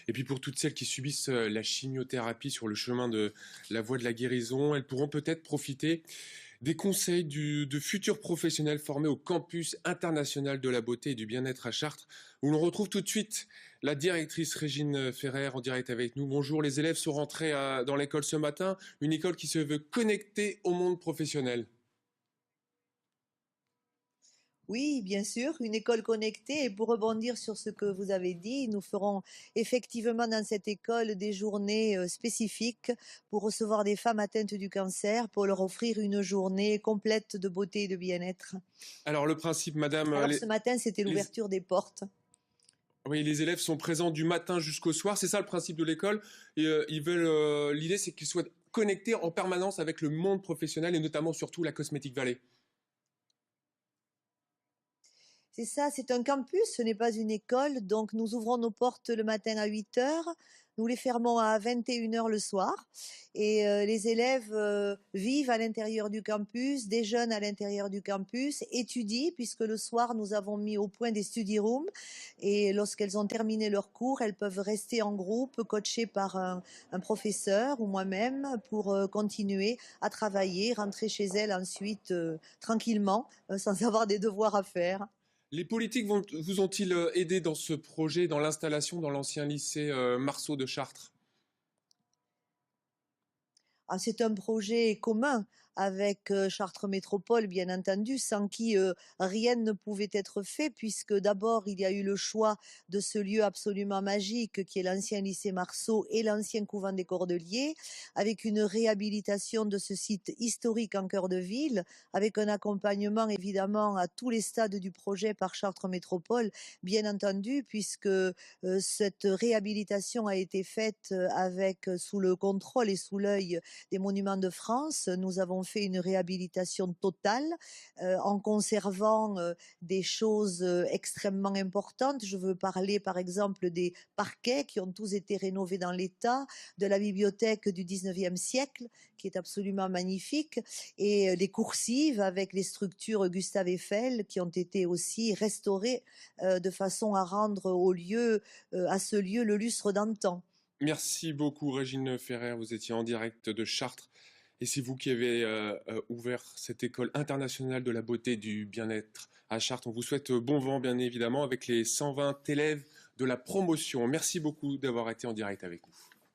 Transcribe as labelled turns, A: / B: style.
A: Et puis pour toutes celles qui subissent la chimiothérapie sur le chemin de la voie de la guérison, elles pourront peut-être profiter des conseils de futurs professionnels formés au campus international de la beauté et du bien-être à Chartres, où l'on retrouve tout de suite la directrice Régine Ferrer en direct avec nous. Bonjour, les élèves sont rentrés dans l'école ce matin, une école qui se veut connectée au monde professionnel.
B: Oui, bien sûr, une école connectée. Et pour rebondir sur ce que vous avez dit, nous ferons effectivement dans cette école des journées spécifiques pour recevoir des femmes atteintes du cancer, pour leur offrir une journée complète de beauté et de bien-être.
A: Alors le principe, madame,
B: Alors ce matin, c'était l'ouverture des portes.
A: Oui, les élèves sont présents du matin jusqu'au soir, c'est ça le principe de l'école. Et ils veulent, l'idée c'est qu'ils soient connectés en permanence avec le monde professionnel et notamment surtout la Cosmetic Valley.
B: C'est ça, c'est un campus, ce n'est pas une école. Donc nous ouvrons nos portes le matin à 8 heures, nous les fermons à 21 heures le soir. Et les élèves vivent à l'intérieur du campus, déjeunent à l'intérieur du campus, étudient, puisque le soir nous avons mis au point des study rooms. Et lorsqu'elles ont terminé leur cours, elles peuvent rester en groupe, coachées par un professeur ou moi-même, pour continuer à travailler, rentrer chez elles ensuite tranquillement, sans avoir des devoirs à faire.
A: Les politiques vous ont-ils aidé dans ce projet, dans l'installation dans l'ancien lycée Marceau de Chartres?
B: Ah, c'est un projet commun avec Chartres Métropole, bien entendu, sans qui rien ne pouvait être fait, puisque d'abord il y a eu le choix de ce lieu absolument magique qui est l'ancien lycée Marceau et l'ancien couvent des Cordeliers, avec une réhabilitation de ce site historique en cœur de ville, avec un accompagnement évidemment à tous les stades du projet par Chartres Métropole, bien entendu, puisque cette réhabilitation a été faite avec sous le contrôle et sous l'œil des Monuments de France. Nous avons fait une réhabilitation totale en conservant des choses extrêmement importantes. Je veux parler par exemple des parquets qui ont tous été rénovés dans l'état, de la bibliothèque du 19e siècle qui est absolument magnifique, et les coursives avec les structures Gustave Eiffel qui ont été aussi restaurées de façon à rendre à ce lieu le lustre d'antan.
A: Merci beaucoup Régine Ferrer, vous étiez en direct de Chartres et c'est vous qui avez ouvert cette école internationale de la beauté et du bien-être à Chartres. On vous souhaite bon vent bien évidemment avec les 120 élèves de la promotion. Merci beaucoup d'avoir été en direct avec nous.